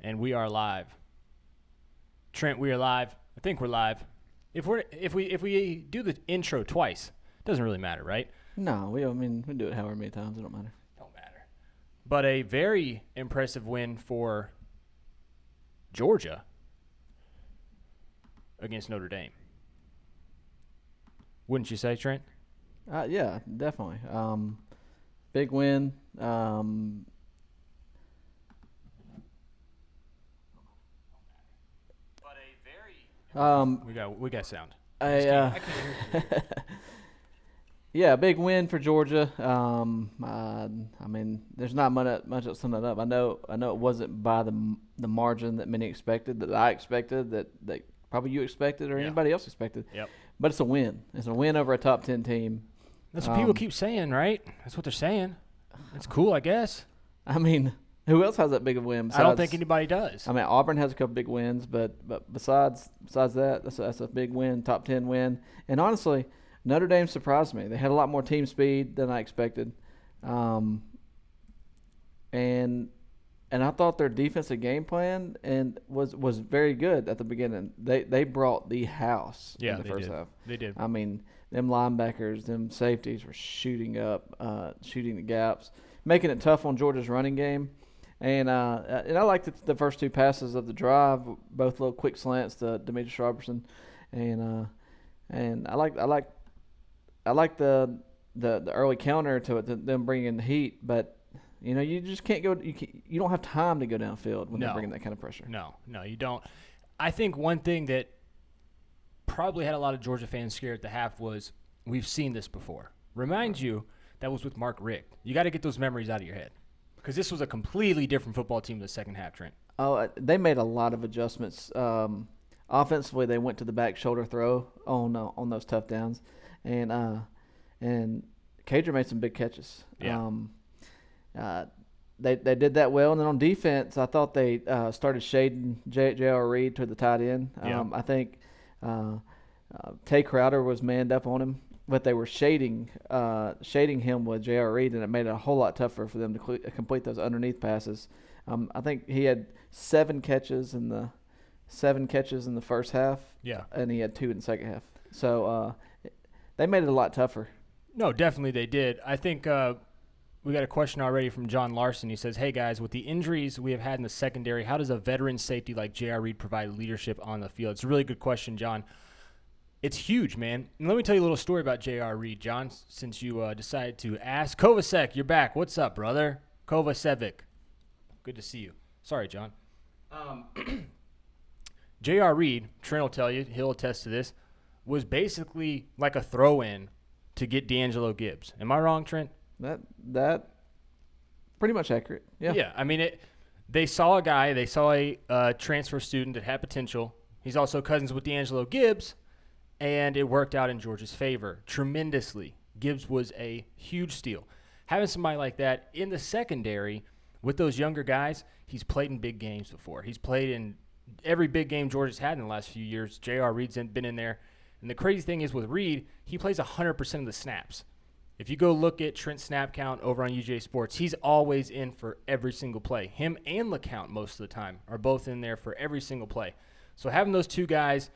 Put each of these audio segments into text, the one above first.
And we are live. Trent, we are live. I think we're live. If we do the intro twice, it doesn't really matter, right? No, we do it however many times. It don't matter. Don't matter. But a very impressive win for Georgia against Notre Dame. Wouldn't you say, Trent? Yeah, definitely. Big win. We got sound. Yeah, big win for Georgia. There's not much else to sum it up. I know it wasn't by the margin that many expected, that I expected, that probably you expected or anybody else expected. Yep. But it's a win. It's a win over a top 10 team. That's what people keep saying, right? That's what they're saying. It's cool, I guess. I mean, who else has that big of a win? I don't think anybody does. I mean, Auburn has a couple big wins, but besides that, that's a big win, top 10 win. And honestly, Notre Dame surprised me. They had a lot more team speed than I expected, and I thought their defensive game plan was very good at the beginning. They brought the house in the first half. They did. I mean, them linebackers, them safeties were shooting the gaps, making it tough on Georgia's running game. And I liked the first two passes of the drive, both little quick slants to Demetrius Robertson, and I like the early counter to it, to them bringing the heat, but you just can't go. You don't have time to go downfield when they're bringing that kind of pressure. No, you don't. I think one thing that probably had a lot of Georgia fans scared at the half was we've seen this before. Remind you that was with Mark Richt. You got to get those memories out of your head. Because this was a completely different football team in the second half, Trent. Oh, they made a lot of adjustments. Offensively, they went to the back shoulder throw on those tough downs, and Cager made some big catches. Yeah. They did that well, and then on defense, I thought they started shading J.R. Reed to the tight end. I think Tay Crowder was manned up on him, but they were shading him with J.R. Reed, and it made it a whole lot tougher for them to complete those underneath passes. I think he had 7 catches in the first half, and he had 2 in the second half. So they made it a lot tougher. No, definitely they did. I think we got a question already from John Larson. He says, hey, guys, with the injuries we have had in the secondary, how does a veteran safety like J.R. Reed provide leadership on the field? It's a really good question, John. It's huge, man. And let me tell you a little story about J.R. Reed, John, since you decided to ask. Kovacevic, you're back. What's up, brother? Kovacevic. Good to see you. Sorry, John. J.R. Reed, Trent will tell you, he'll attest to this, was basically like a throw-in to get D'Angelo Gibbs. Am I wrong, Trent? That pretty much accurate. Yeah. Yeah. I mean, they saw a transfer student that had potential. He's also cousins with D'Angelo Gibbs, and it worked out in Georgia's favor tremendously. Gibbs was a huge steal. Having somebody like that in the secondary with those younger guys, he's played in big games before. He's played in every big game Georgia's had in the last few years. J.R. Reed's been in there. And the crazy thing is with Reed, he plays 100% of the snaps. If you go look at Trent's snap count over on UJ Sports, he's always in for every single play. Him and LeCount most of the time are both in there for every single play. So having those two guys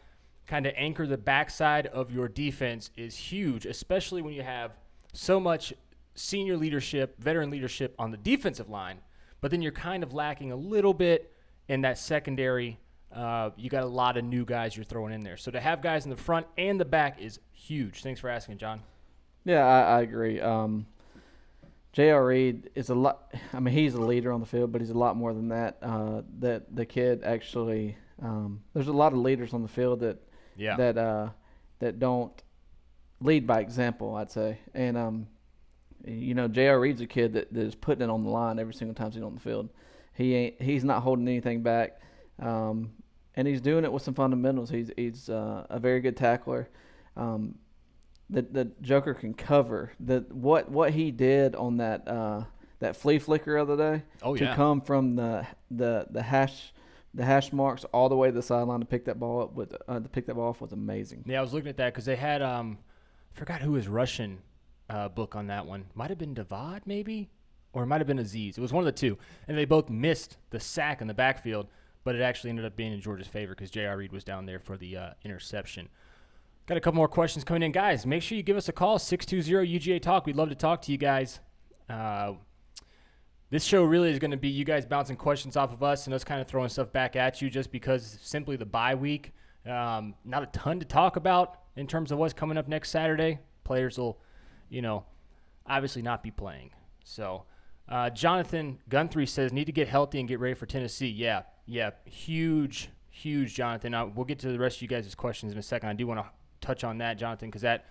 kind of anchor the backside of your defense is huge, especially when you have so much senior leadership, veteran leadership on the defensive line, but then you're kind of lacking a little bit in that secondary. You got a lot of new guys you're throwing in there. So to have guys in the front and the back is huge. Thanks for asking, John. Yeah, I agree. J.R. Reed is a lot. I mean, he's a leader on the field, but he's a lot more than that. That the kid actually. There's a lot of leaders on the field that don't lead by example, I'd say. And J.R. Reed's a kid that is putting it on the line every single time he's on the field. He's not holding anything back, and he's doing it with some fundamentals. He's a very good tackler. The Joker can cover. What he did on that flea flicker of the day to come from the hash marks all the way to the sideline to pick that ball off was amazing. Yeah, I was looking at that because they had I forgot who his Russian book on that one. Might have been Davad, maybe. or it might have been Aziz. It was one of the two. And they both missed the sack in the backfield, but it actually ended up being in Georgia's favor because J.R. Reed was down there for the interception. Got a couple more questions coming in. Guys, make sure you give us a call, 620-UGA-TALK. We'd love to talk to you guys. This show really is going to be you guys bouncing questions off of us and us kind of throwing stuff back at you just because simply the bye week. Not a ton to talk about in terms of what's coming up next Saturday. Players will, obviously not be playing. So Jonathan Gunthree says, need to get healthy and get ready for Tennessee. Yeah, huge, Jonathan. We'll get to the rest of you guys' questions in a second. I do want to touch on that, Jonathan, because that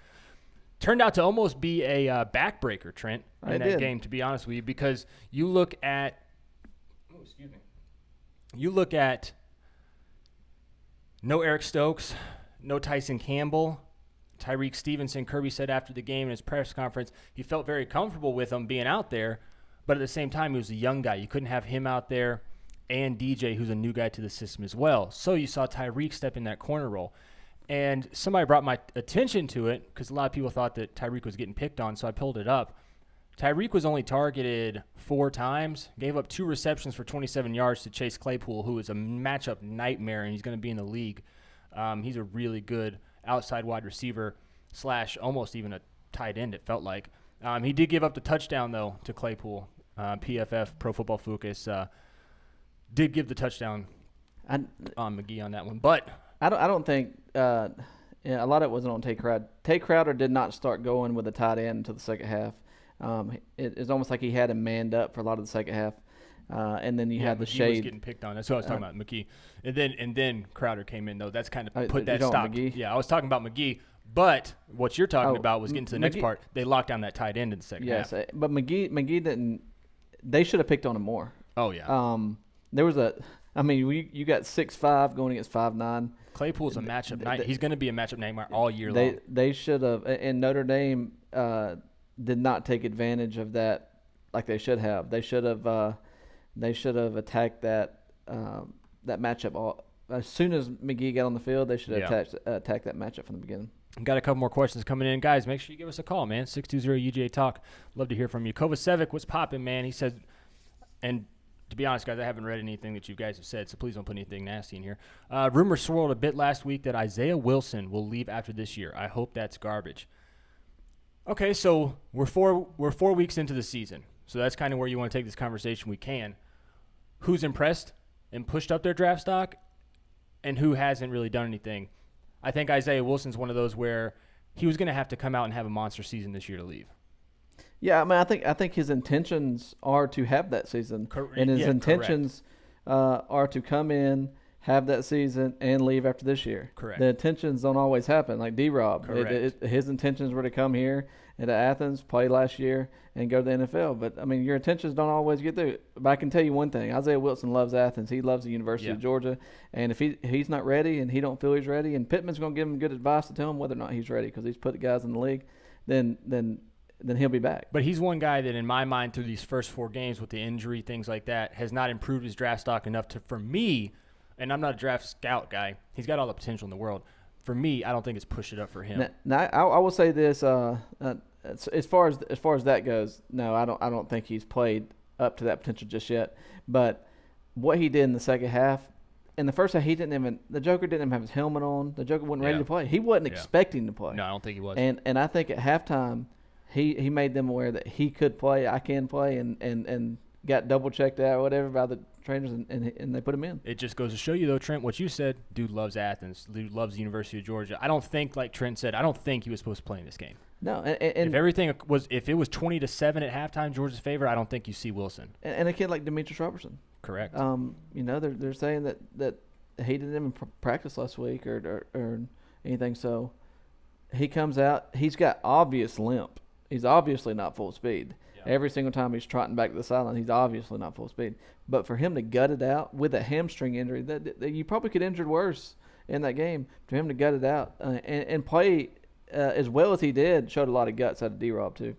turned out to almost be a backbreaker, Trent, in that game, to be honest with you, because you look at no Eric Stokes, no Tyson Campbell, Tyreek Stevenson. Kirby said after the game in his press conference he felt very comfortable with him being out there, but at the same time he was a young guy. You couldn't have him out there and DJ, who's a new guy to the system as well. So you saw Tyreek step in that corner role. And somebody brought my attention to it because a lot of people thought that Tyreek was getting picked on, so I pulled it up. Tyreek was only targeted 4 times, gave up 2 receptions for 27 yards to Chase Claypool, who is a matchup nightmare, and he's going to be in the league. He's a really good outside wide receiver / almost even a tight end, it felt like. He did give up the touchdown, though, to Claypool. PFF, Pro Football Focus, did give the touchdown on McGee on that one. But I don't think a lot of it wasn't on Tay Crowder. Tay Crowder did not start going with the tight end until the second half. It's almost like he had him manned up for a lot of the second half. And then you had the McGee shade. was getting picked on. That's what I was talking about, McGee. And then Crowder came in, though. That's kind of put that stop. McGee? Yeah, I was talking about McGee. But what you're talking about was getting to the next part. They locked down that tight end in the second half. Yes, but McGee didn't. They should have picked on him more. Oh, yeah. There was you got 6'5" going against 5'9". Claypool's a matchup night. He's going to be a matchup nightmare all year long. They should have, and Notre Dame did not take advantage of that like they should have. They should have attacked that matchup as soon as McGee got on the field. They should have attacked that matchup from the beginning. Got a couple more questions coming in. Guys, make sure you give us a call, man. 620-UGA-TALK. Love to hear from you. Kovacevic, what's popping, man? He says, and to be honest, guys, I haven't read anything that you guys have said, so please don't put anything nasty in here. Rumors swirled a bit last week that Isaiah Wilson will leave after this year. I hope that's garbage. Okay, so we're 4 weeks into the season, so that's kind of where you want to take this conversation. We can. Who's impressed and pushed up their draft stock, and who hasn't really done anything? I think Isaiah Wilson's one of those where he was going to have to come out and have a monster season this year to leave. Yeah, I think his intentions are to have that season, and his intentions are to come in, have that season, and leave after this year. Correct. The intentions don't always happen. Like D-Rob, his intentions were to come here and to Athens, play last year, and go to the NFL. But, your intentions don't always get through. But I can tell you one thing. Isaiah Wilson loves Athens. He loves the University of Georgia. And if he's not ready and he don't feel he's ready, and Pittman's going to give him good advice to tell him whether or not he's ready because he's put the guys in the league, then he'll be back. But he's one guy that, in my mind, through these first 4 games with the injury, things like that, has not improved his draft stock enough for me, and I'm not a draft scout guy. He's got all the potential in the world. For me, I don't think it's pushed it up for him. Now I will say this: as far as that goes, no, I don't think he's played up to that potential just yet. But what he did in the second half, in the first half, the Joker didn't even have his helmet on. The Joker wasn't ready to play. He wasn't expecting to play. No, I don't think he was. And I think at halftime, he made them aware that he could play, I can play, and got double checked out or whatever by the trainers, and they put him in. It just goes to show you, though, Trent, what you said. Dude loves Athens. Dude loves the University of Georgia. I don't think, like Trent said, I don't think he was supposed to play in this game. No, if it was 20-7 at halftime, Georgia's favor, I don't think you see Wilson. And a kid like Demetrius Robertson. Correct. They're saying that he didn't even practice last week or anything. So he comes out. He's got obvious limp. He's obviously not full speed. Yeah. Every single time he's trotting back to the sideline, he's obviously not full speed. But for him to gut it out with a hamstring injury, that you probably could injure worse in that game. For him to gut it out and play as well as he did showed a lot of guts out of D-Rob too.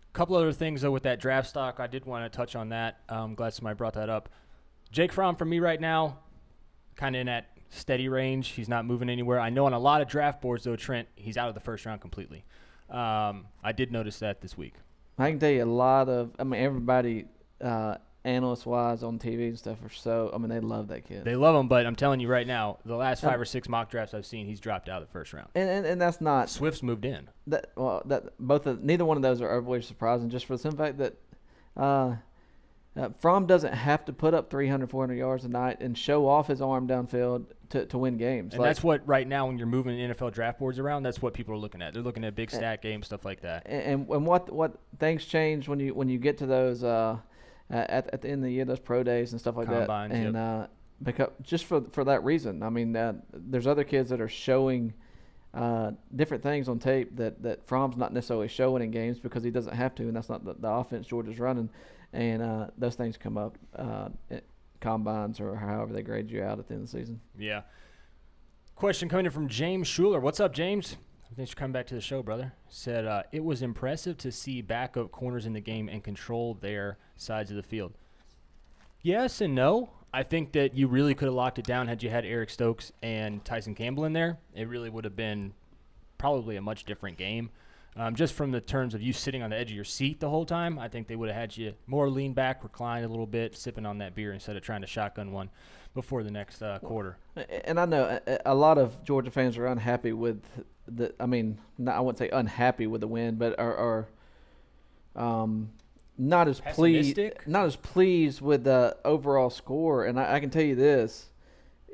A couple other things, though, with that draft stock. I did want to touch on that. I'm glad somebody brought that up. Jake Fromm, for me right now, kind of in that steady range. He's not moving anywhere. I know on a lot of draft boards, though, Trent, he's out of the first round completely. I did notice that this week. I can tell you a lot of. I mean, everybody, analyst-wise on TV and stuff, are so. I mean, they love that kid. They love him, but I'm telling you right now, the last 5 Um, or 6 mock drafts I've seen, he's dropped out of the first round. and that's not Swift's moved in. neither one of those are overly surprising. Just for the simple fact that Fromm doesn't have to put up 300, 400 yards a night and show off his arm downfield to win games. And that's what right now when you're moving NFL draft boards around, that's what people are looking at. They're looking at big stat games, stuff like that. And what things change when you get to those at the end of the year, those pro days and stuff like Combines, that. And because just for that reason, I mean, there's other kids that are showing different things on tape that Fromm's not necessarily showing in games because he doesn't have to, and that's not the offense Georgia's running. And those things come up at combines or however they grade you out at the end of the season. Yeah. Question coming in from James Schuler. What's up, James? Thanks for coming back to the show, brother. Said, it was impressive to see backup corners in the game and control their sides of the field. Yes and no. I think that you really could have locked it down had you had Eric Stokes and Tyson Campbell in there. It really would have been probably a much different game. Just from the terms of you sitting on the edge of your seat the whole time, I think they would have had you more lean back, recline a little bit, sipping on that beer instead of trying to shotgun one before the next quarter. And I know a lot of Georgia fans are unhappy with I wouldn't say unhappy with the win, but are not as pleased with the overall score. And I can tell you this.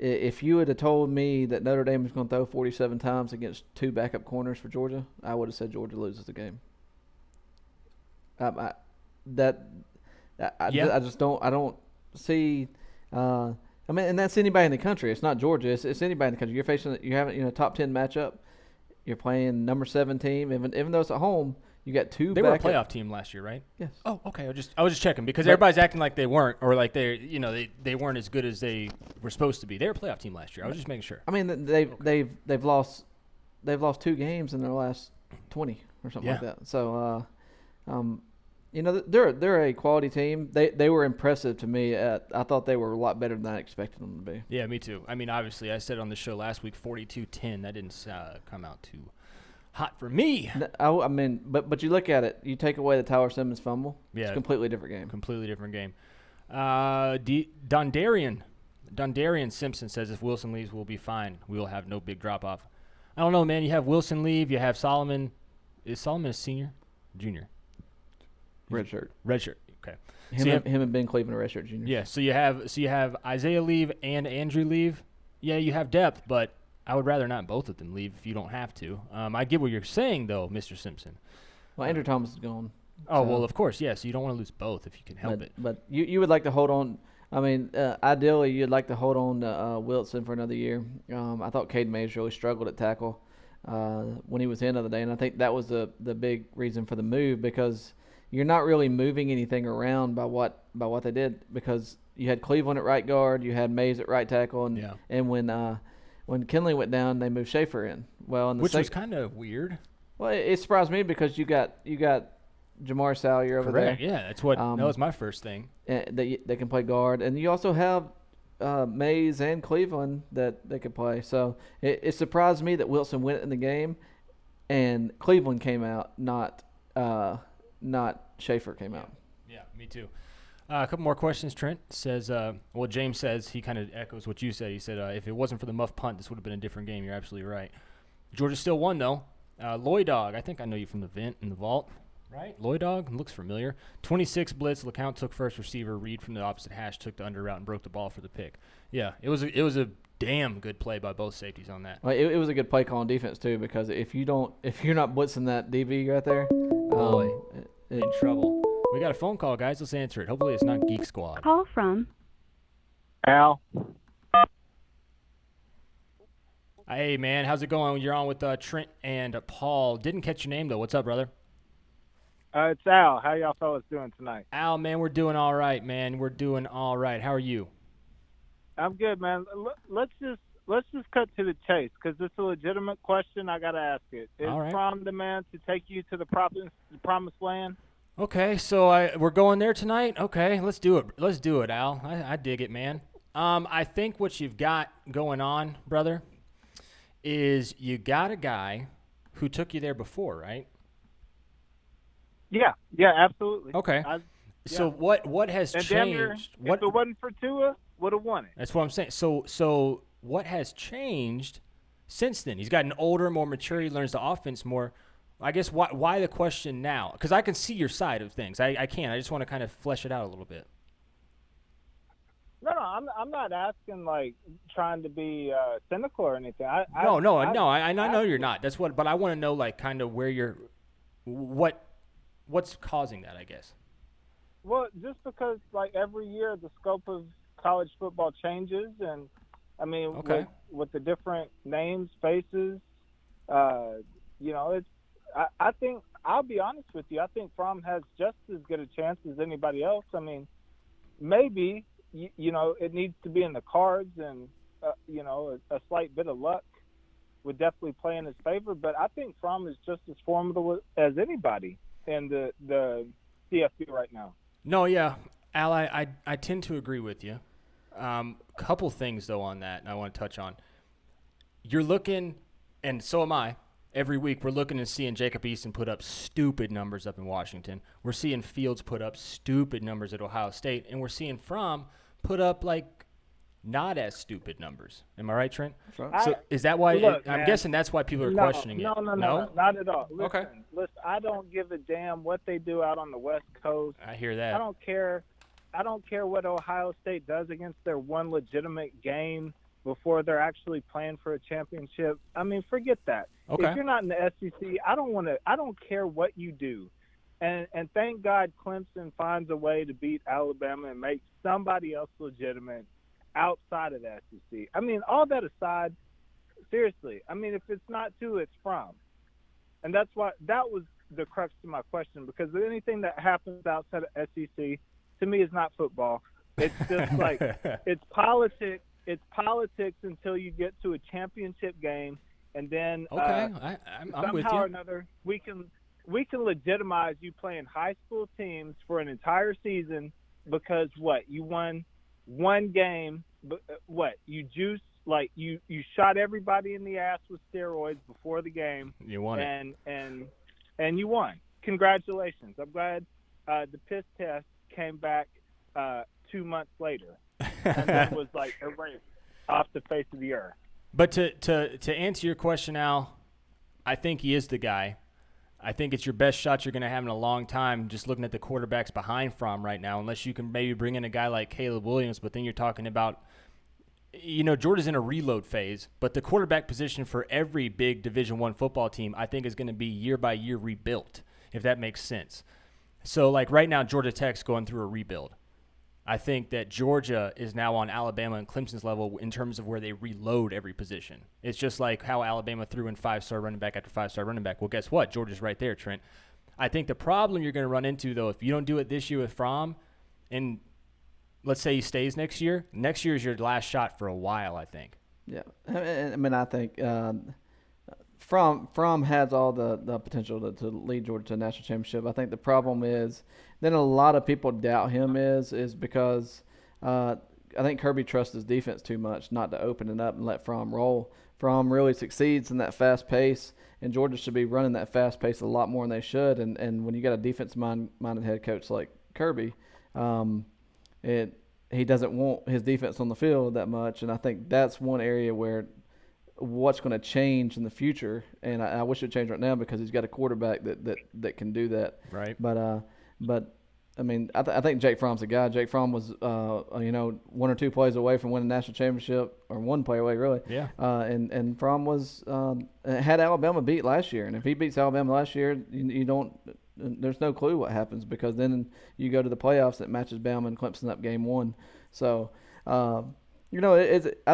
If you had told me that Notre Dame was going to throw 47 times against 2 backup corners for Georgia, I would have said Georgia loses the game. I just don't see. And that's anybody in the country. It's not Georgia. It's anybody in the country. You're having a top 10 matchup. You're playing number 7 team. Even though it's at home, you got 2. They were a playoff team last year, right? Yes. Oh, okay. I was just checking because everybody's acting like they weren't, or like they weren't as good as they were supposed to be. They were a playoff team last year. I was just making sure. I mean, they've lost 2 games in their last 20 or something like that. So, they're a quality team. They were impressive to me. I thought they were a lot better than I expected them to be. Yeah, me too. I mean, obviously, I said on the show last week, 42-10. That didn't come out too hot for me. But you look at it. You take away the Tyler Simmons fumble. Yeah, it's a completely different game. Completely different game. Dondarian Simpson says if Wilson leaves, we'll be fine. We will have no big drop off. I don't know, man. You have Wilson leave. You have Solomon. Is Solomon a senior? Junior. Redshirt. Okay. Him and Ben Cleveland are redshirt juniors. Yeah. So you have Isaiah leave and Andrew leave. Yeah, you have depth, but I would rather not both of them leave if you don't have to. I get what you're saying, though, Mr. Simpson. Well, Andrew Thomas is gone. Oh, well, of course, yes. You don't want to lose both if you can help it. But you would like to hold on. I mean, ideally, you'd like to hold on to Wilson for another year. I thought Cade Mays really struggled at tackle when he was in the other day, and I think that was the big reason for the move because you're not really moving anything around by what they did because you had Cleveland at right guard, you had Mays at right tackle, and when Kinley went down, they moved Schaefer in. Well, which was kind of weird. Well, it surprised me because you got Jamar Salyer over there. Yeah, that's what that was my first thing. They can play guard, and you also have Mays and Cleveland that they could play. So it surprised me that Wilson went in the game, and Cleveland came out, not Schaefer came out. Yeah, me too. A couple more questions. Trent says, James says he kind of echoes what you said. He said, if it wasn't for the muff punt, this would have been a different game. You're absolutely right. Georgia still won, though. Lloyd Dog, I think I know you from the vent in the vault, right? Lloyd Dog looks familiar. 26 blitz. LeCount took first receiver. Reed from the opposite hash took the under route and broke the ball for the pick. Yeah, it was a damn good play by both safeties on that. Well, it was a good play call on defense too because if you're not blitzing that DB right there, in trouble. We got a phone call, guys. Let's answer it. Hopefully it's not Geek Squad. Call from Al. Hey, man. How's it going? You're on with Trent and Paul. Didn't catch your name, though. What's up, brother? It's Al. How y'all fellas doing tonight? Al, man, we're doing all right, man. We're doing all right. How are you? I'm good, man. Let's just cut to the chase because it's a legitimate question. I got to ask it. Is Fromm the man to take you to the promised land? Okay, so we're going there tonight? Okay, let's do it. Let's do it, Al. I dig it, man. I think what you've got going on, brother, is you got a guy who took you there before, right? Yeah, absolutely. Okay. So what has and damn near, changed? What if it wasn't for Tua, would have won it. That's what I'm saying. So what has changed since then? He's gotten older, more mature. He learns the offense more. I guess why the question now? Because I can see your side of things. I can. I just want to kind of flesh it out a little bit. No, I'm not asking like trying to be cynical or anything. No. I know you're not. That's what. But I want to know like kind of where what's causing that, I guess. Well, just because like every year the scope of college football changes, and I mean with the different names, faces, it's. I think I'll be honest with you. I think Fromm has just as good a chance as anybody else. I mean, maybe it needs to be in the cards, and a slight bit of luck would definitely play in his favor. But I think Fromm is just as formidable as anybody in the CFP right now. No, yeah, Al, I tend to agree with you. Couple things, though, on that I want to touch on. You're looking, and so am I, every week we're looking and seeing Jacob Eason put up stupid numbers up in Washington. We're seeing Fields put up stupid numbers at Ohio State, and we're seeing Fromm put up, like, not as stupid numbers. Am I right, Trent? So is that why I'm guessing that's why people are questioning it? No, not at all. Listen, I don't give a damn what they do out on the West Coast. I hear that. I don't care what Ohio State does against their one legitimate game before they're actually playing for a championship. I mean, forget that. Okay. If you're not in the SEC, I don't care what you do. And thank God Clemson finds a way to beat Alabama and make somebody else legitimate outside of the SEC. I mean, all that aside, seriously, I mean, if it's not Tua, it's Fromm. And that was the crux to my question, because anything that happens outside of SEC, to me, is not football. It's just like, it's politics. It's politics until you get to a championship game, and then I'm somehow with you. or another, we can legitimize you playing high school teams for an entire season because you won one game, you juiced, like you shot everybody in the ass with steroids before the game. You won it. And you won. Congratulations. I'm glad the piss test came back 2 months later. And then was like erased off the face of the earth. But to answer your question, Al, I think he is the guy. I think it's your best shot you're going to have in a long time just looking at the quarterbacks behind Fromm right now, unless you can maybe bring in a guy like Caleb Williams. But then you're talking about, Georgia's in a reload phase, but the quarterback position for every big Division I football team I think is going to be year by year rebuilt, if that makes sense. So, like right now, Georgia Tech's going through a rebuild. I think that Georgia is now on Alabama and Clemson's level in terms of where they reload every position. It's just like how Alabama threw in 5-star running back after 5-star running back. Well, guess what? Georgia's right there, Trent. I think the problem you're going to run into, though, if you don't do it this year with Fromm, and let's say he stays next year is your last shot for a while, I think. Yeah. I mean, I think Fromm has all the potential to lead Georgia to a national championship. I think the problem is then a lot of people doubt him is because I think Kirby trusts his defense too much not to open it up and let Fromm roll. Fromm really succeeds in that fast pace, and Georgia should be running that fast pace a lot more than they should. And when you got a defense-minded head coach like Kirby, he doesn't want his defense on the field that much, and I think that's one area where what's going to change in the future, and I wish it would change right now because he's got a quarterback that can do that. Right. But I mean, I think Jake Fromm's the guy. Jake Fromm was, one or two plays away from winning a national championship, or one play away, really. Yeah. And Fromm was had Alabama beat last year, and if he beats Alabama last year, you don't. There's no clue what happens because then you go to the playoffs that matches Bama and Clemson up game one. So, I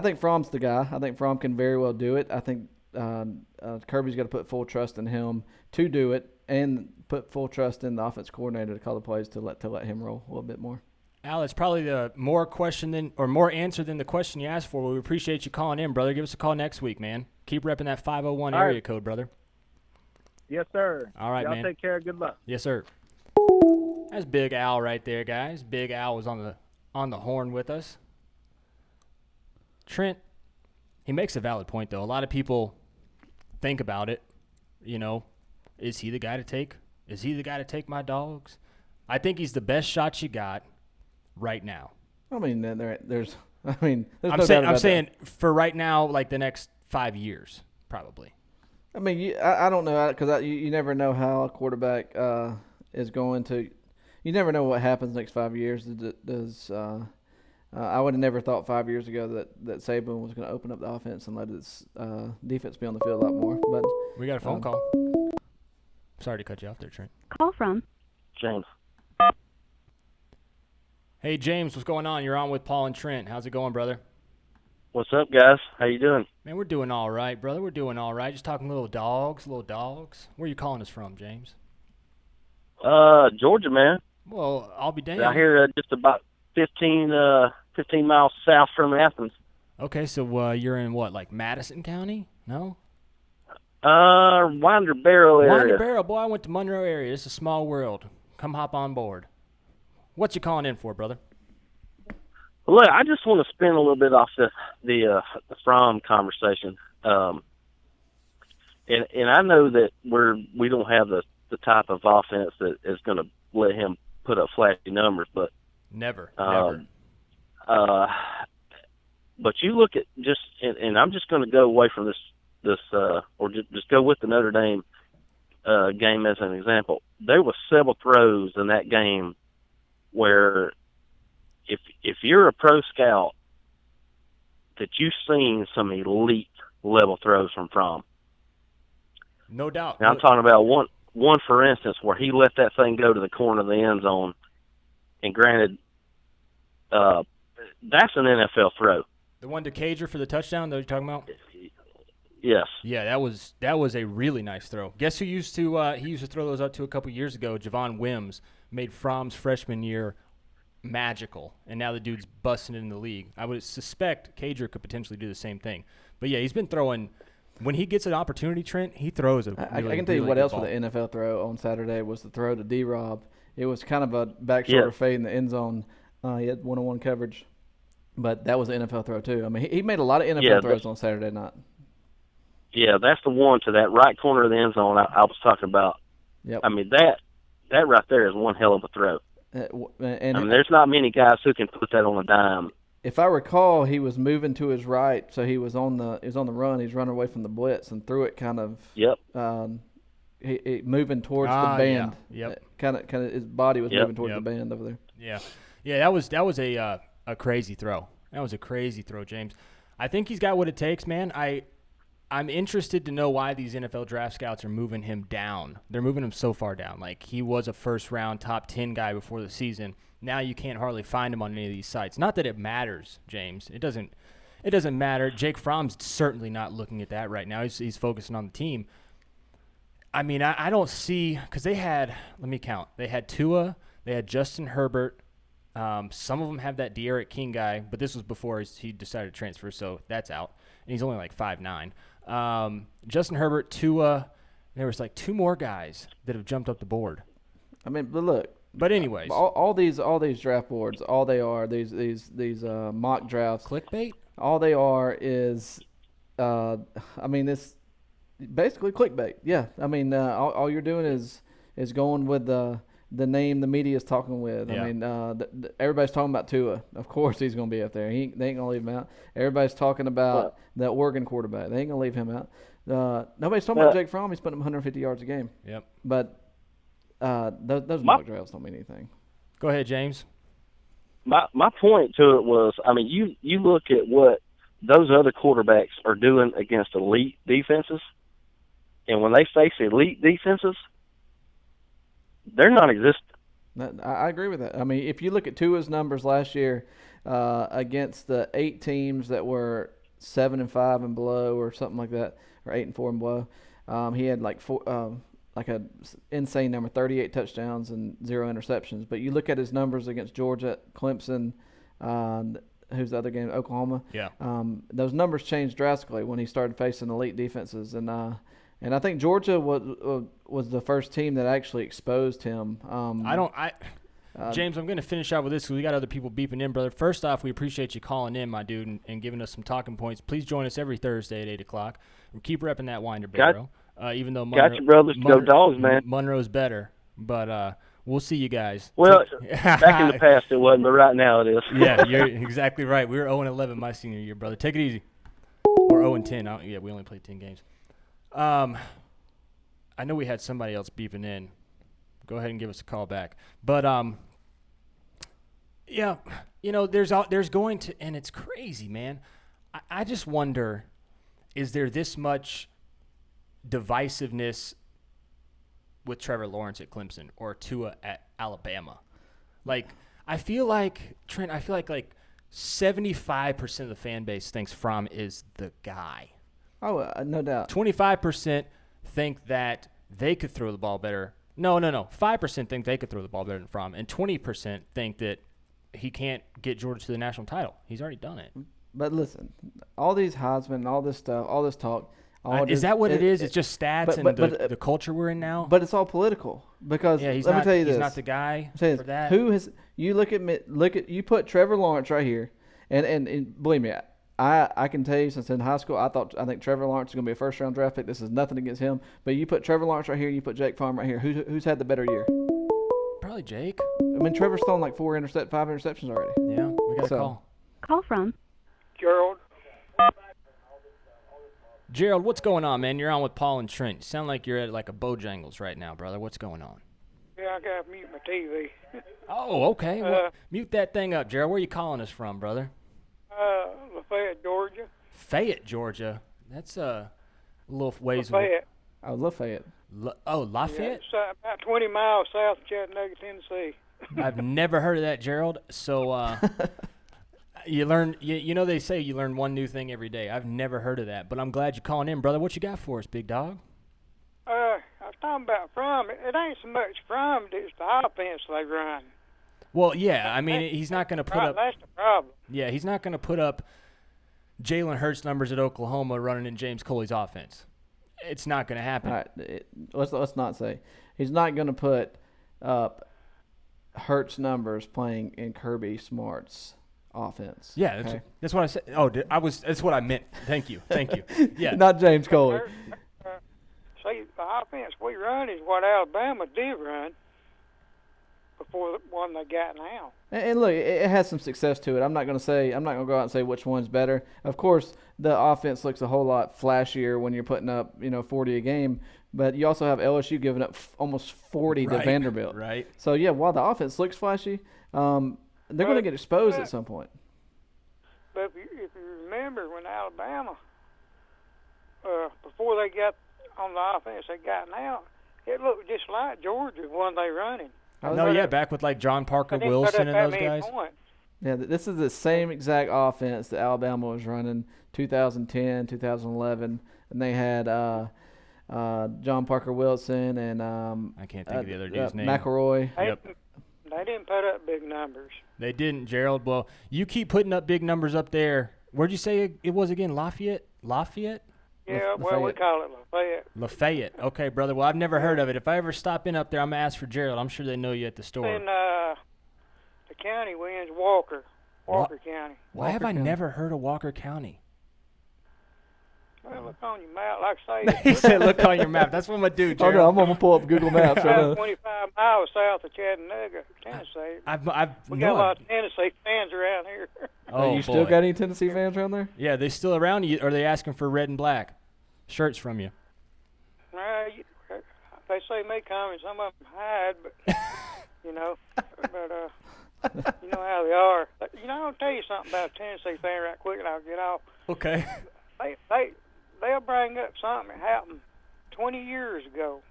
think Fromm's the guy. I think Fromm can very well do it. I think Kirby's got to put full trust in him to do it, and put full trust in the offense coordinator to call the plays to let him roll a little bit more. Al, it's probably the more answer than the question you asked for. Well, we appreciate you calling in, brother. Give us a call next week, man. Keep repping that 501 area code, brother. Yes, sir. All right, Y'all man. Take care. Good luck. Yes, sir. That's Big Al right there, guys. Big Al was on the horn with us. Trent, he makes a valid point, though. A lot of people think about it. Is he the guy to take Is he the guy to take my dogs? I think he's the best shot you got right now. I mean, there's no doubt about I'm saying that. for right now, like the next 5 years, probably. I mean, I don't know because you never know how a quarterback is going to. You never know what happens next 5 years. I would have never thought 5 years ago that Saban was going to open up the offense and let his defense be on the field a lot more. But we got a phone call. Sorry to cut you off there, Trent. Call from James. Hey, James, what's going on? You're on with Paul and Trent. How's it going, brother? What's up, guys? How you doing? Man, we're doing all right, brother. We're doing all right. Just talking little dogs. Where are you calling us from, James? Georgia, man. Well, I'll be damned. Out here just about 15 miles south from Athens. Okay, so you're in what, like Madison County? No? Winder Barrow area. Winder Barrow, boy, I went to Monroe area. It's a small world. Come hop on board. What you calling in for, brother? Look, I just want to spin a little bit off the Fromm conversation. And I know that we don't have the type of offense that is going to let him put up flashy numbers, but never. But you look at and I'm just going to go away from this or just go with the Notre Dame game as an example. There was several throws in that game where if you're a pro scout, that you've seen some elite level throws from Fromm. No doubt. Now, I'm talking about one for instance where he let that thing go to the corner of the end zone, and granted, that's an NFL throw. The one to Cager for the touchdown that you're talking about? Yes. Yeah, that was a really nice throw. Guess who used to throw those up to a couple years ago? Javon Wims made Fromm's freshman year magical, and now the dude's busting it in the league. I would suspect Cager could potentially do the same thing. But yeah, he's been throwing. When he gets an opportunity, Trent, he throws a I can tell you what else with the NFL throw on Saturday was the throw to D-Rob. It was kind of a back shoulder fade in the end zone. He had one-on-one coverage, but that was an NFL throw too. I mean, he made a lot of NFL throws on Saturday night. Yeah, that's the one to that right corner of the end zone I was talking about. Yep. I mean, that right there is one hell of a throw. And I mean, there's not many guys who can put that on a dime. If I recall, he was moving to his right, so he was on the run. He's running away from the blitz and threw it kind of. Yep. He moving towards the band. Yeah. Yep. Kind of his body was moving towards the band over there. Yeah. Yeah, that was a crazy throw. That was a crazy throw, James. I think he's got what it takes, man. I'm interested to know why these NFL draft scouts are moving him down. They're moving him so far down. Like, he was a first-round top 10 guy before the season. Now you can't hardly find him on any of these sites. Not that it matters, James. It doesn't matter. Jake Fromm's certainly not looking at that right now. He's focusing on the team. I mean, I don't see – because they had – let me count. They had Tua. They had Justin Herbert. Some of them have that De'Aaron King guy, but this was before he decided to transfer, so that's out. And he's only like 5'9". Justin Herbert, Tua, there was like two more guys that have jumped up the board. I mean, but look. But anyways, all these draft boards, all they are these mock drafts. Clickbait. All they are is, I mean, it's basically clickbait. Yeah, I mean, all you're doing is going with the name the media is talking with. Yeah. I mean, everybody's talking about Tua. Of course, he's going to be up there. They ain't going to leave him out. Everybody's talking about that Oregon quarterback. They ain't going to leave him out. Nobody's talking about Jake Fromm. He's putting him 150 yards a game. Yep. But those mock drafts don't mean anything. Go ahead, James. My point to it was, I mean, you look at what those other quarterbacks are doing against elite defenses, and when they face elite defenses, they're non-existent. I agree with that. I mean, if you look at Tua's numbers last year against the 8 teams that were 7-5 and below, or something like that, or 8-4 and below, he had like an insane number, 38 touchdowns and 0 interceptions. But you look at his numbers against Georgia, Clemson, who's the other game, Oklahoma. Yeah. Those numbers changed drastically when he started facing elite defenses, and I think Georgia was the first team that actually exposed him. James, I'm going to finish out with this because we got other people beeping in, brother. First off, we appreciate you calling in, my dude, and giving us some talking points. Please join us every Thursday at 8 o'clock. We keep repping that Winder Barrow. Even though Got you, brothers. Go Dogs, man. Monroe's better. But we'll see you guys. Well, back in the past it wasn't, but right now it is. Yeah, you're exactly right. We were 0-11 my senior year, brother. Take it easy. Or 0-10. Yeah, we only played 10 games. I know we had somebody else beeping in. Go ahead and give us a call back. But yeah, there's going to, and it's crazy, man. I just wonder, is there this much divisiveness with Trevor Lawrence at Clemson or Tua at Alabama? Like, I feel like, Trent, like 75% of the fan base thinks Fromm is the guy. Oh, no doubt. 25% think that they could throw the ball better. No. 5% think they could throw the ball better than Fromm, and 20% think that he can't get Georgia to the national title. He's already done it. But listen, all these Heisman and all this stuff, all this talk. Is that what it is? It's just stats and the culture we're in now? But it's all political because let me tell you this. He's not the guy for that. You put Trevor Lawrence right here, and believe me, I can tell you since in high school I think Trevor Lawrence is going to be a first round draft pick. This is nothing against him, but you put Trevor Lawrence right here, you put Jake Fromm right here. Who's had the better year? Probably Jake. I mean, Trevor's thrown like 5 interceptions already. Yeah, we got a call. Call from Gerald. Gerald, what's going on, man? You're on with Paul and Trent. You sound like you're at like a Bojangles right now, brother. What's going on? Yeah, I got to mute my TV. Oh, okay. Well, mute that thing up, Gerald. Where are you calling us from, brother? Lafayette, Georgia. Fayette, Georgia. That's a little ways. Lafayette. Oh, Lafayette. Lafayette? Yeah, it's about 20 miles south of Chattanooga, Tennessee. I've never heard of that, Gerald. So you learn. They say you learn one new thing every day. I've never heard of that, but I'm glad you're calling in, brother. What you got for us, big dog? I was talking about Fromm. It ain't so much Fromm, it's the offense they run. Well, yeah. I mean, he's not going to put up. That's the problem. Yeah, he's not going to put up Jalen Hurts numbers at Oklahoma running in James Coley's offense. It's not going to happen. All right, let's not say he's not going to put up Hurts numbers playing in Kirby Smart's offense. Yeah, that's what I said. Oh, that's what I meant. Thank you. Yeah, not James Coley. See, the offense we run is what Alabama did run before the one they got now. And look, it has some success to it. I'm not going to go out and say which one's better. Of course, the offense looks a whole lot flashier when you're putting up, 40 a game. But you also have LSU giving up almost 40 to Vanderbilt. Right. So yeah, while the offense looks flashy, they're going to get exposed at some point. But if you remember when Alabama, before they got on the offense they got now, it looked just like Georgia when they running. Back with like John Parker Wilson and those guys. Yeah, this is the same exact offense that Alabama was running 2010, 2011, and they had John Parker Wilson and I can't think of the other dude's name. McElroy. They didn't put up big numbers. They didn't, Gerald. Well, you keep putting up big numbers up there. Where'd you say it was again? Lafayette? Yeah, well, we call it Lafayette. Lafayette. Okay, brother. Well, I've never heard of it. If I ever stop in up there, I'm going to ask for Gerald. I'm sure they know you at the store. And the county wins Walker County. Why have I never heard of Walker County? Well, look on your map, like I say. He said, look on your map. That's what I'm going to do, Gerald. Oh, no, I'm going to pull up Google Maps right now. 25 miles south of Chattanooga, Tennessee. We got a lot of Tennessee fans around here. Oh, you still got any Tennessee fans around there? Yeah, they still around you? Or are they asking for red and black shirts from you? They say may come and some of them hide, but, you know how they are. I'll tell you something about a Tennessee fan right quick and I'll get off. Okay. They'll bring up something that happened 20 years ago.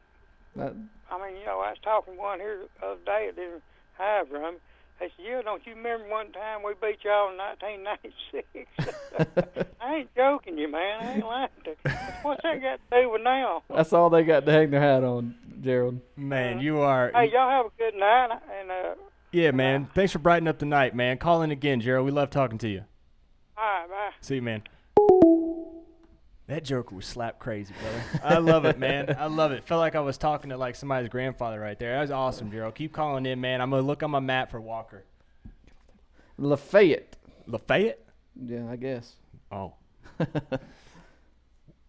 I was talking to one here the other day that didn't have rum. They said, yeah, don't you remember one time we beat y'all in 1996? I ain't joking you, man. I ain't lying to you. What's that got to do with now? That's all they got to hang their hat on, Gerald. Man, you are. Hey, y'all have a good night. And yeah, man. Thanks for brightening up the night, man. Call in again, Gerald. We love talking to you. All right, bye. See you, man. That joker was slap crazy, brother. I love it, man. I love it. Felt like I was talking to like somebody's grandfather right there. That was awesome, Gerald. Keep calling in, man. I'm going to look on my map for Walker. Lafayette? Yeah, I guess. Oh.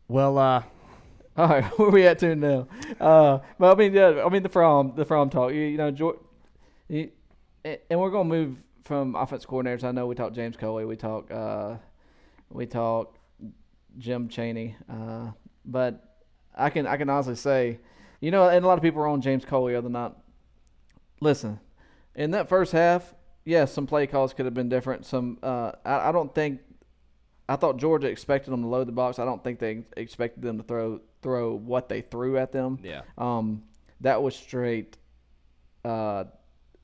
Well, All right, where we at to now? But I mean, the Fromm talk. And we're gonna move from offense coordinators. I know we talked James Coley, we talked Jim Chaney, but I can honestly say, and a lot of people are on James Coley the other night. Listen, in that first half, yes, some play calls could have been different. I thought Georgia expected them to load the box. I don't think they expected them to throw what they threw at them. Yeah. That was straight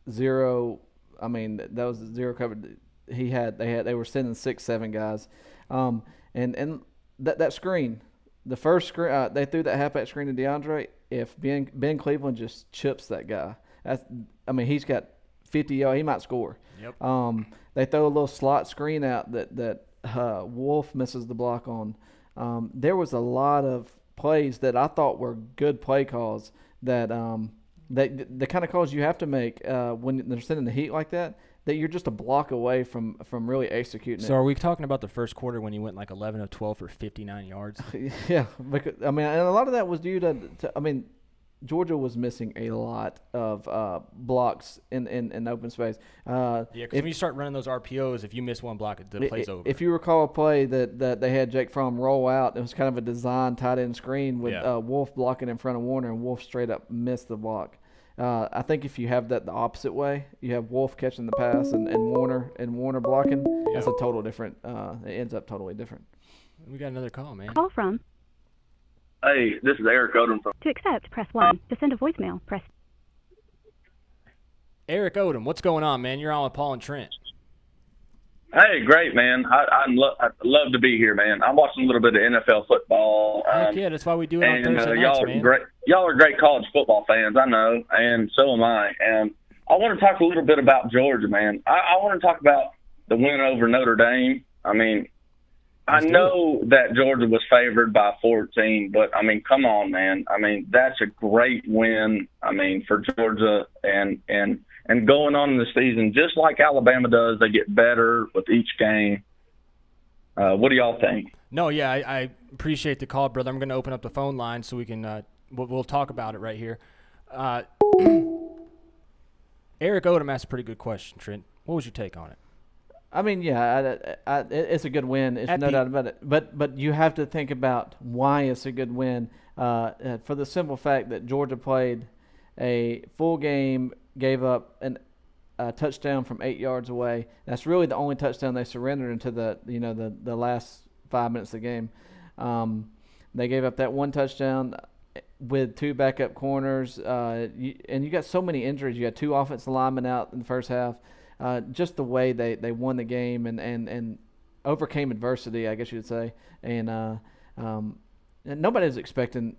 zero. I mean, that was zero covered. They were sending 6-7 guys, and that screen, the first screen, they threw that halfback screen to DeAndre. If Ben Cleveland just chips that guy, he's got 50 yards. He might score. Yep. They throw a little slot screen out that Wolf misses the block on. There was a lot of plays that I thought were good play calls that the kind of calls you have to make when they're sending the heat like that you're just a block away from really executing it. So are we talking about the first quarter when you went like 11 of 12 for 59 yards? Yeah, because, and a lot of that was due to Georgia was missing a lot of blocks in open space. Yeah, because when you start running those RPOs, if you miss one block, the play's over. If you recall a play that they had Jake Fromm roll out, it was kind of a design tight end screen with Wolf blocking in front of Warner, and Wolf straight up missed the block. I think if you have that the opposite way, you have Wolf catching the pass and Warner blocking. Yep. That's a total different. It ends up totally different. We got another call, man. Call from. Hey, this is Eric Odom from. To accept, press 1. To send a voicemail, press. Eric Odom, what's going on, man? You're on with Paul and Trent. Hey, great, man. I'd love to be here, man. I'm watching a little bit of NFL football. Heck yeah, that's why we do it on Thursday nights, y'all man. Great. Y'all are great college football fans, I know, and so am I. And I want to talk a little bit about Georgia, man. I want to talk about the win over Notre Dame. I mean, I know that Georgia was favored by 14, but, come on, man. That's a great win, for Georgia and going on in the season, just like Alabama does, they get better with each game. What do y'all think? No, yeah, I appreciate the call, brother. I'm going to open up the phone line so we can we'll talk about it right here. Eric Odom asked a pretty good question, Trent. What was your take on it? It's a good win. It's no doubt about it. But you have to think about why it's a good win. For the simple fact that Georgia played a full game, gave up a touchdown from 8 yards away. That's really the only touchdown they surrendered into the last 5 minutes of the game. They gave up that one touchdown with two backup corners, and you got so many injuries. You had two offensive linemen out in the first half. Just the way they won the game and overcame adversity, I guess you would say. And nobody was expecting.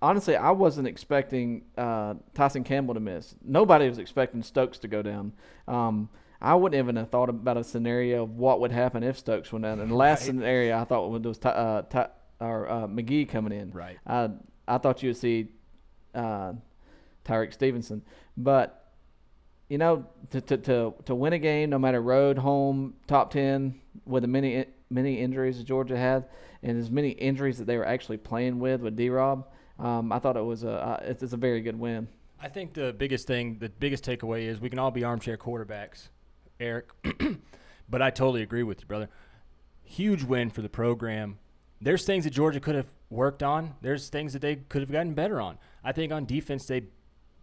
Honestly, I wasn't expecting Tyson Campbell to miss. Nobody was expecting Stokes to go down. I wouldn't even have thought about a scenario of what would happen if Stokes went down. And the last scenario I thought was McGee coming in. Right. I thought you would see Tyreek Stevenson. But, to win a game, no matter road, home, top 10, with the many injuries that Georgia had and as many injuries that they were actually playing with D-Rob, I thought it was it's a very good win. I think the biggest takeaway is we can all be armchair quarterbacks, Eric, but I totally agree with you, brother. Huge win for the program. There's things that Georgia could have worked on. There's things that they could have gotten better on. I think on defense they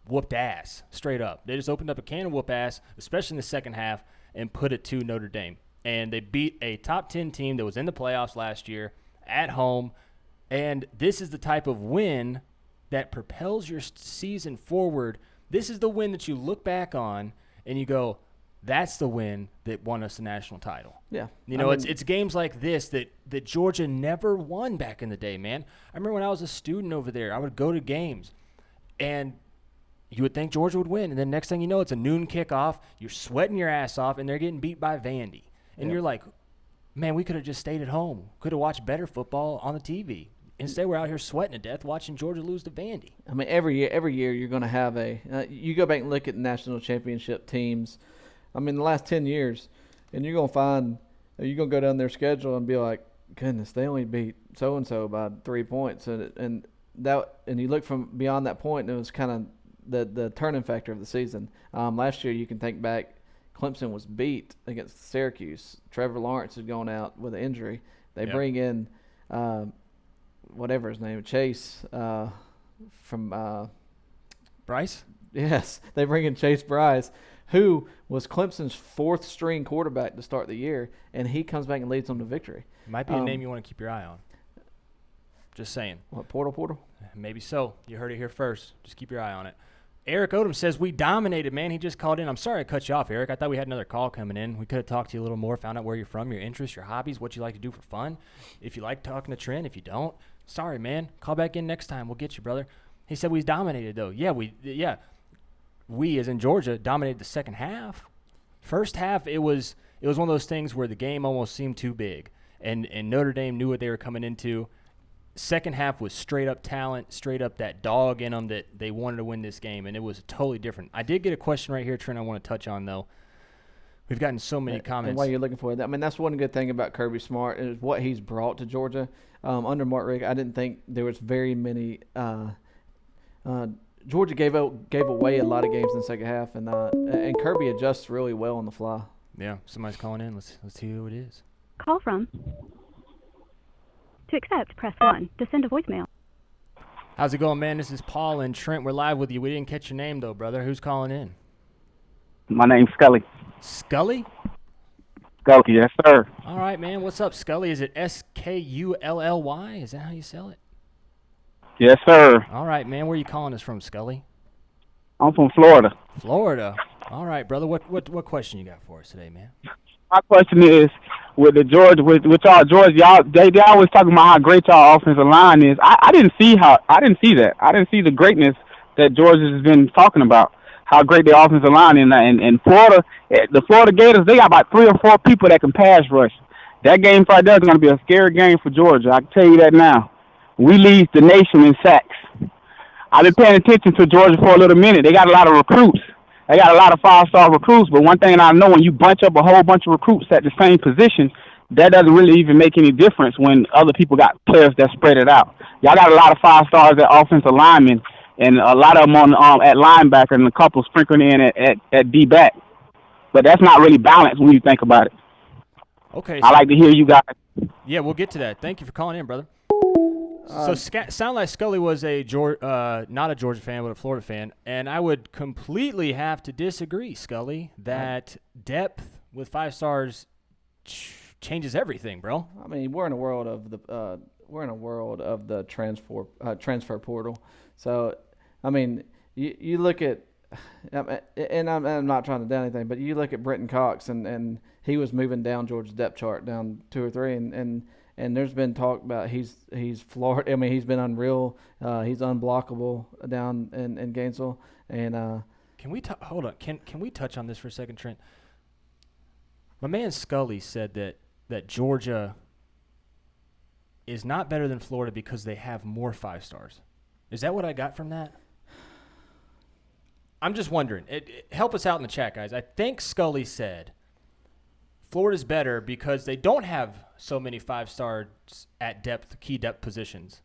whooped ass, straight up. They just opened up a can of whoop ass, especially in the second half, and put it to Notre Dame. And they beat a top 10 team that was in the playoffs last year at home. And this is the type of win that propels your season forward. This is the win that you look back on and you go, that's the win that won us the national title. Yeah. It's games like this that Georgia never won back in the day, man. I remember when I was a student over there, I would go to games and you would think Georgia would win. And then next thing you know, it's a noon kickoff. You're sweating your ass off and they're getting beat by Vandy. And you're like, man, we could have just stayed at home. Could have watched better football on the TV. Instead, we're out here sweating to death watching Georgia lose to Vandy. Every year you're going to have you go back and look at national championship teams. The last 10 years, and you're going to find you're going to go down their schedule and be like, goodness, they only beat so and so by 3 points, and you look from beyond that point, and it was kind of the turning factor of the season. Last year, you can think back, Clemson was beat against Syracuse. Trevor Lawrence had gone out with an injury. They bring in whatever his name, Chase from Bryce. Yes, they bring in Chase Bryce, who was Clemson's fourth-string quarterback to start the year, and he comes back and leads them to victory. Might be a name you want to keep your eye on. Just saying. What, Portal? Maybe so. You heard it here first. Just keep your eye on it. Eric Odom says, we dominated, man. He just called in. I'm sorry I cut you off, Eric. I thought we had another call coming in. We could have talked to you a little more, found out where you're from, your interests, your hobbies, what you like to do for fun. If you like talking to Trent, if you don't, sorry, man. Call back in next time. We'll get you, brother. He said we dominated, though. We, as in Georgia, dominated the second half. First half, it was one of those things where the game almost seemed too big, and Notre Dame knew what they were coming into. Second half was straight up talent, straight up that dog in them that they wanted to win this game, and it was totally different. I did get a question right here, Trent, I want to touch on, though. We've gotten so many comments. And while you're looking for that, I mean, that's one good thing about Kirby Smart is what he's brought to Georgia. Under Mark Richt, I didn't think there was very many Georgia gave away a lot of games in the second half, and Kirby adjusts really well on the fly. Yeah, somebody's calling in. Let's see who it is. Call from. To accept, press 1. To send a voicemail. How's it going, man? This is Paul and Trent. We're live with you. We didn't catch your name, though, brother. Who's calling in? My name's Scully. Scully? Scully, yes, sir. All right, man. What's up, Scully? Is it Skully? Is that how you sell it? Yes, sir. All right, man. Where are you calling us from, Scully? I'm from Florida. Florida. All right, brother. What question you got for us today, man? My question is, with y'all Georgia, they always talking about how great y'all offensive line is. I didn't see that. I didn't see the greatness that Georgia has been talking about. How great their offensive line is. And Florida, the Florida Gators, they got about 3 or 4 people that can pass rush. That game right there is going to be a scary game for Georgia. I can tell you that now. We lead the nation in sacks. I've been paying attention to Georgia for a little minute. They got a lot of recruits. They got a lot of 5-star recruits, but one thing I know, when you bunch up a whole bunch of recruits at the same position, that doesn't really even make any difference when other people got players that spread it out. Y'all got a lot of 5-stars at offensive linemen, and a lot of them on at linebacker, and a couple sprinkling in at D-back. But that's not really balanced when you think about it. Okay. I like to hear you guys. Yeah, we'll get to that. Thank you for calling in, brother. So sound like Scully was not a Georgia fan, but a Florida fan, and I would completely have to disagree, Scully, that depth with 5 stars changes everything, bro. I mean, we're in a world of the transfer portal. So, I mean, you look at, and I'm not trying to down anything, but you look at Brenton Cox, and he was moving down Georgia's depth chart down 2 or 3, and there's been talk about he's Florida. I mean, he's been unreal. He's unblockable down in Gainesville. And can we hold on? Can we touch on this for a second, Trent? My man Scully said that Georgia is not better than Florida because they have more 5 stars. Is that what I got from that? I'm just wondering. Help us out in the chat, guys. I think Scully said Florida's better because they don't have so many 5 stars at key depth positions.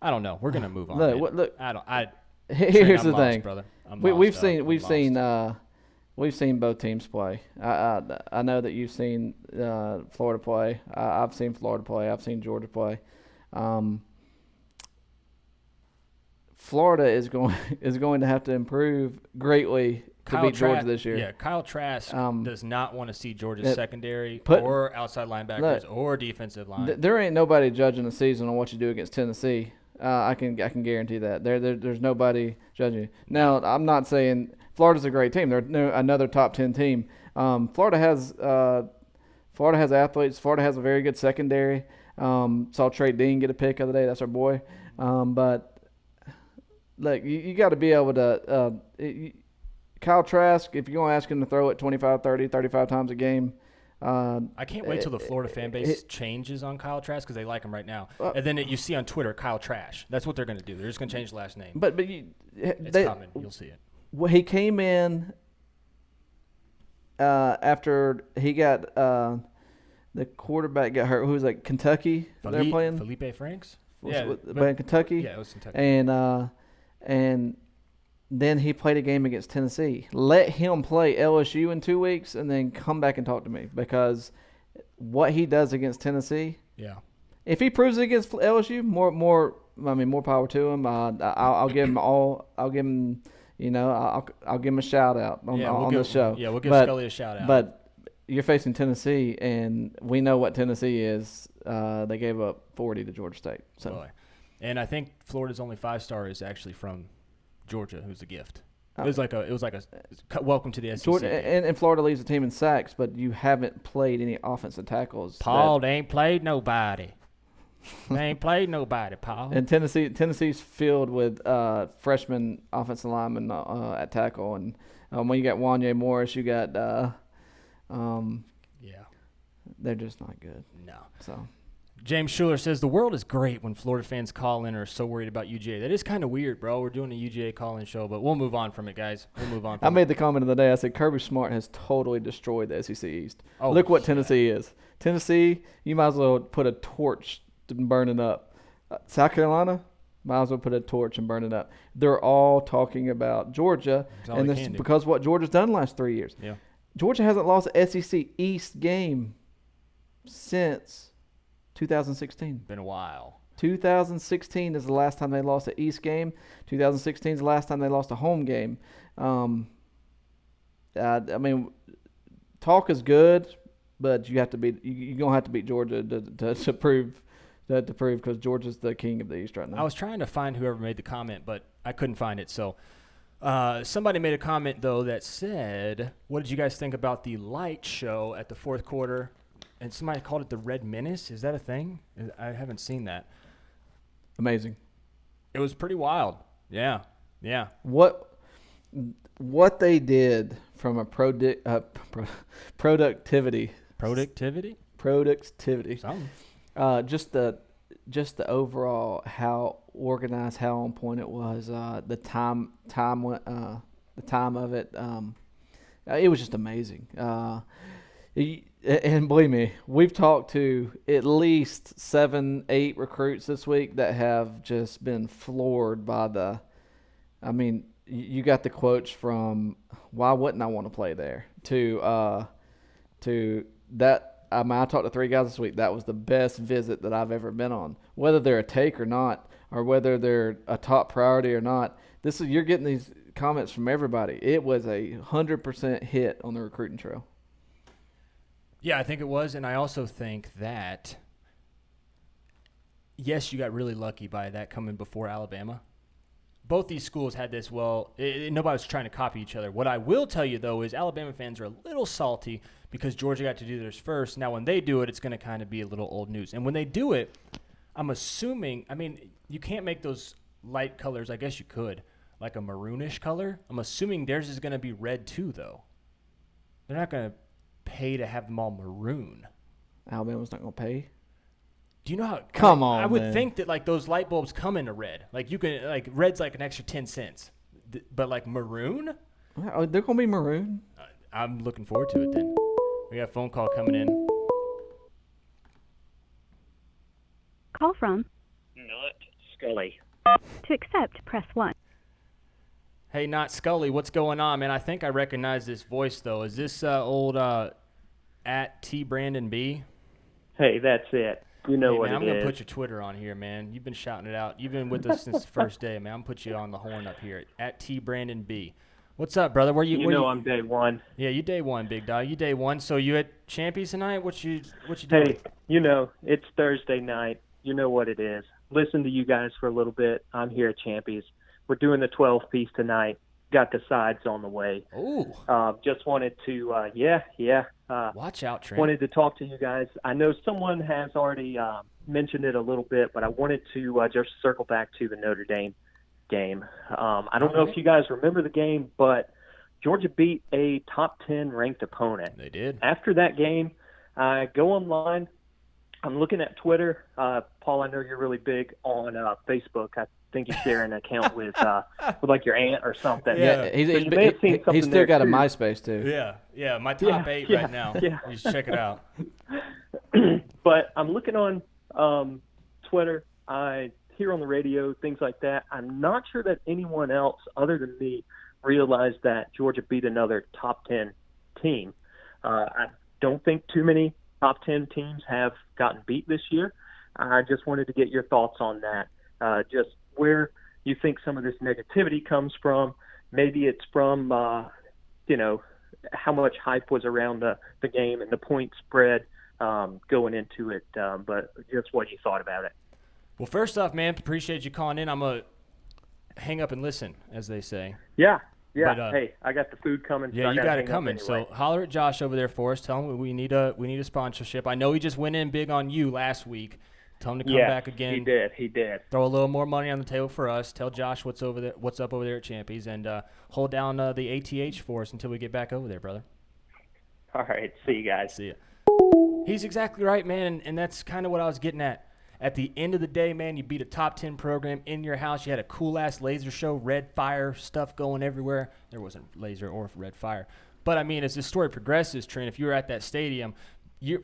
I don't know. We're gonna move on. Look. Here's the lost, thing, brother. We've seen both teams play. I know that you've seen Florida play. I've seen Florida play. I've seen Georgia play. Florida is going to have to improve greatly to beat Georgia this year. Yeah, Kyle Trask does not want to see Georgia's secondary or outside linebackers or defensive line. There ain't nobody judging the season on what you do against Tennessee. I can guarantee that. There's nobody judging you. Now, I'm not saying Florida's a great team. They're another top 10 team. Florida has athletes. Florida has a very good secondary. Saw Trey Dean get a pick the other day. That's our boy. But look, you got to be able to Kyle Trask, if you're going to ask him to throw it 25, 30, 35 times a game. I can't wait till the Florida fan base changes on Kyle Trask because they like him right now. And then you see on Twitter, Kyle Trash. That's what they're going to do. They're just going to change the last name. But it's coming. You'll see it. Well, he came in after he got the quarterback got hurt. Who was that? Kentucky? They're playing Felipe Franks. But Kentucky. Yeah, it was Kentucky. And then he played a game against Tennessee. Let him play LSU in 2 weeks, and then come back and talk to me, because what he does against Tennessee. Yeah. If he proves it against LSU, more power to him. I'll give him all. I'll give him. I'll give him a shout out on the show. Yeah, we'll give Scully a shout out. But you're facing Tennessee, and we know what Tennessee is. They gave up 40 to Georgia State. So, boy. And I think Florida's only 5-star is actually from Georgia, who's a gift. It was like a welcome to the SEC. Georgia, and Florida leads the team in sacks, but you haven't played any offensive tackles. Paul, they ain't played nobody. They ain't played nobody, Paul. And Tennessee's filled with freshman offensive linemen at tackle, and when you got Wanye Morris, you got they're just not good. No. So James Schuler says the world is great when Florida fans call in or are so worried about UGA. That is kind of weird, bro. We're doing a UGA call-in show, but we'll move on from it, guys. We'll move on. I made the comment of the day. I said Kirby Smart has totally destroyed the SEC East. Oh, look what Tennessee is. Tennessee, you might as well put a torch and burn it up. South Carolina, might as well put a torch and burn it up. They're all talking about Georgia, and this is because what Georgia's done the last 3 years. Yeah. Georgia hasn't lost an SEC East game since 2016. Been a while. 2016 is the last time they lost an East game. 2016 is the last time they lost a home game. I mean, talk is good, but you're gonna have to beat Georgia to prove because Georgia's the king of the East right now. I was trying to find whoever made the comment, but I couldn't find it. So somebody made a comment though that said, "What did you guys think about the light show at the fourth quarter?" And somebody called it the Red Menace. Is that a thing? I haven't seen that. Amazing. It was pretty wild. Yeah. What they did from a productivity. Something. Just the overall how organized, how on point it was. The time of it. It was just amazing. And believe me, we've talked to at least 7-8 recruits this week that have just been floored by you got the quotes from "Why wouldn't I want to play there?" to that. I talked to 3 guys this week. That was the best visit that I've ever been on. Whether they're a take or not, or whether they're a top priority or not, you're getting these comments from everybody. It was 100% hit on the recruiting trail. Yeah, I think it was, and I also think that, yes, you got really lucky by that coming before Alabama. Both these schools had this, nobody was trying to copy each other. What I will tell you, though, is Alabama fans are a little salty because Georgia got to do theirs first. Now, when they do it, it's going to kind of be a little old news. And when they do it, I'm assuming, you can't make those light colors. I guess you could, like a maroonish color. I'm assuming theirs is going to be red, too, though. They're not going to pay to have them all maroon. Alabama's not going to pay? Do you know how? Come on, I would man. think that those light bulbs come in a red. You can red's like an extra 10 cents, but maroon. Oh, they're gonna be maroon. I'm looking forward to it. Then we got a phone call coming in. Call from Not Scully. To accept, press 1. Hey, not Scully. What's going on, man? I think I recognize this voice though. Is this old at T Brandon B? Hey, that's it. You know what man, it I'm going to is. put your Twitter on here, man. You've been shouting it out. You've been with us since the first day, man. I'm going to put you on the horn up here at T Brandon B. What's up, brother? Where you? I'm day one. Yeah, you day one, big dog. You day one. So you at Champies tonight? What you doing? Hey, it's Thursday night. You know what it is. Listen to you guys for a little bit. I'm here at Champies. We're doing the 12-piece tonight. Got the sides on the way. Ooh. Just wanted to, watch out, Trent. Wanted to talk to you guys. I know someone has already mentioned it a little bit, but I wanted to just circle back to the Notre Dame game. I don't know if you guys remember the game, but Georgia beat a top 10 ranked opponent. They did. After that game, I go online. I'm looking at Twitter. Paul, I know you're really big on Facebook. I think you share an account with like your aunt or something. Yeah, he's still got a MySpace too. Yeah, my top 8 right now. Yeah. You should check it out. But I'm looking on Twitter. I hear on the radio, things like that. I'm not sure that anyone else other than me realized that Georgia beat another top 10 team. I don't think too many top 10 teams have gotten beat this year. I just wanted to get your thoughts on that, just where you think some of this negativity comes from. Maybe it's from, how much hype was around the game and the point spread going into it, but just what you thought about it. Well, first off, man, appreciate you calling in. I'm going to hang up and listen, as they say. Yeah. But, hey, I got the food coming. Yeah, so you got it coming. Anyway. So holler at Josh over there for us. Tell him we need a sponsorship. I know he just went in big on you last week. Tell him to come back again. He did. Throw a little more money on the table for us. Tell Josh what's up over there at Champies, and hold down the ATH for us until we get back over there, brother. All right. See you guys. See ya. He's exactly right, man, and that's kind of what I was getting at. At the end of the day, man, you beat a top 10 program in your house. You had a cool-ass laser show, red fire stuff going everywhere. There wasn't laser or red fire. But, I mean, as this story progresses, Trent, if you were at that stadium,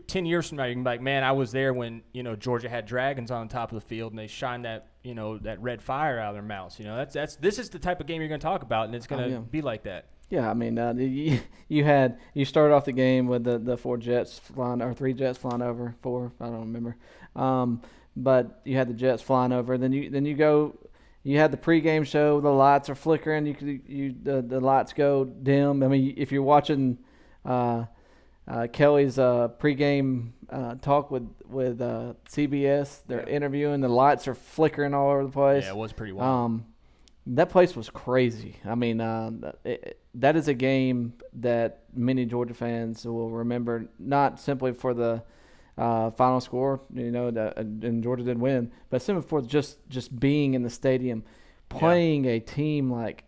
10 years from now, you can be like, man, I was there when, Georgia had dragons on the top of the field, and they shined that, that red fire out of their mouths. This is the type of game you're going to talk about, and it's going to be like that. Yeah, I mean, you started off the game with the 4 jets flying, or 3 jets flying over, 4, I don't remember. But you had the jets flying over. Then you had the pregame show. The lights are flickering. The lights go dim. I mean, if you're watching Kelly's pregame talk with CBS, they're interviewing. The lights are flickering all over the place. Yeah, it was pretty wild. That place was crazy. I mean, that is a game that many Georgia fans will remember, not simply for the final score, and Georgia did win, but simply for just being in the stadium, playing a team like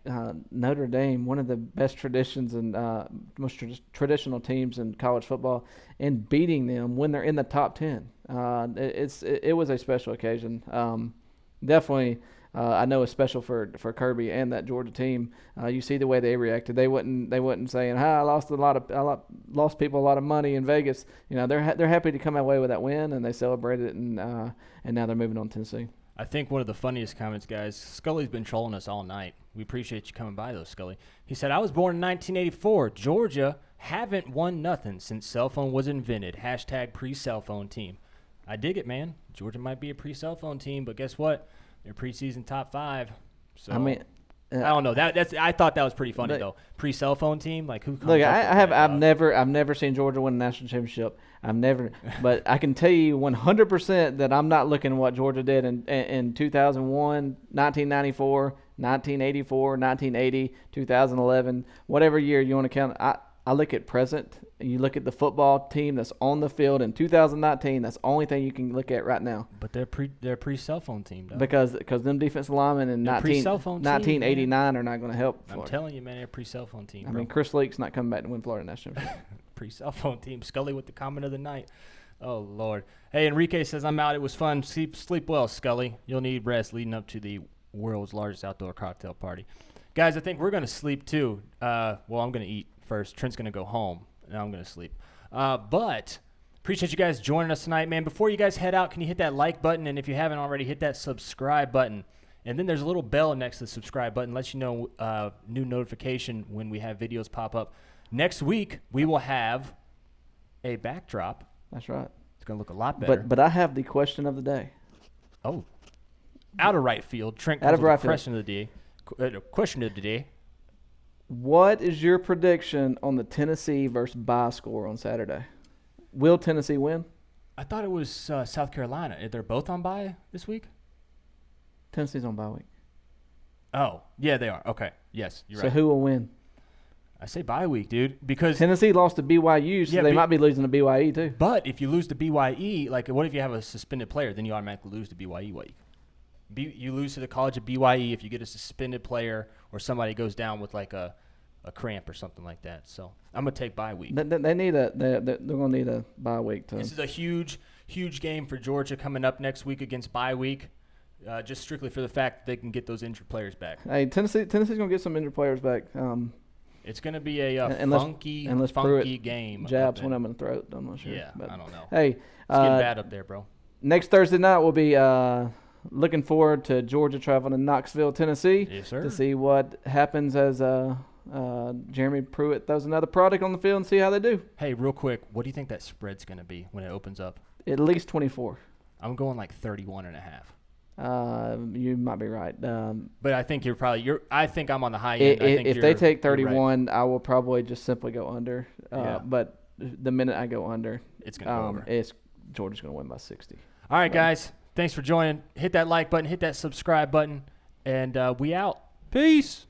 Notre Dame, one of the best traditions and most traditional teams in college football, and beating them when they're in the top 10. It was a special occasion. Definitely. I know it's special for Kirby and that Georgia team. You see the way they reacted. They wouldn't say, I lost people a lot of money in Vegas. They're happy to come away with that win, and they celebrated it, and now they're moving on to Tennessee. I think one of the funniest comments, guys, Scully's been trolling us all night. We appreciate you coming by, though, Scully. He said, I was born in 1984. Georgia haven't won nothing since cell phone was invented. # pre-cell phone team. I dig it, man. Georgia might be a pre-cell phone team, but guess what? They're preseason top 5. So I mean, I don't know. I thought that was pretty funny though. Pre-cell phone team, like who? Look, I've never seen Georgia win a national championship. But I can tell you 100% that I'm not looking at what Georgia did in 2001, 1994, 1984, 1980, 2011, whatever year you want to count. I look at present. You look at the football team that's on the field in 2019. That's the only thing you can look at right now. But they're pre-cell phone team, though. Because them defensive linemen in 1989 are not going to help. I'm telling you, man, they're a pre-cell phone team. I mean, Chris Leak's not coming back to win Florida National Championship. Pre-cell phone team. Scully with the comment of the night. Oh Lord. Hey, Enrique says I'm out. It was fun. Sleep well, Scully. You'll need rest leading up to the world's largest outdoor cocktail party. Guys, I think we're going to sleep too. Well, I'm going to eat first. Trent's going to go home. Now I'm going to sleep. But appreciate you guys joining us tonight, man. Before you guys head out, can you hit that like button? And if you haven't already, hit that subscribe button. And then there's a little bell next to the subscribe button. Lets you know new notification when we have videos pop up. Next week, we will have a backdrop. That's right. It's going to look a lot better. But I have the question of the day. Oh. Out of right field. Trent out of right field. Question of the day. What is your prediction on the Tennessee versus bye score on Saturday? Will Tennessee win? I thought it was South Carolina. They're both on bye this week? Tennessee's on bye week. Oh, yeah, they are. Okay. Yes, you're right. So who will win? I say bye week, dude, because Tennessee lost to BYU, so they might be losing to BYE too. But if you lose to BYE, like what if you have a suspended player? Then you automatically lose to BYE week. You lose to the College of BYE if you get a suspended player or somebody goes down with like a cramp or something like that. So I'm gonna take bye week. They're gonna need a bye week too. This is a huge game for Georgia coming up next week against bye week. Just strictly for the fact that they can get those injured players back. Hey, Tennessee's gonna get some injured players back. It's going to be a funky game. Jabs one of them in the throat. I'm not sure. Yeah, but, I don't know. Hey, it's getting bad up there, bro. Next Thursday night we'll be looking forward to Georgia traveling to Knoxville, Tennessee. Yes, sir. To see what happens as Jeremy Pruitt throws another product on the field and see how they do. Hey, real quick, what do you think that spread's going to be when it opens up? At least 24. I'm going like 31.5. You might be right. But I think I think I'm on the high end. If they take 31, right. I will probably just simply go under. But the minute I go under, it's going to go over. Georgia's going to win by 60. All right, guys. Thanks for joining. Hit that like button. Hit that subscribe button. And we out. Peace.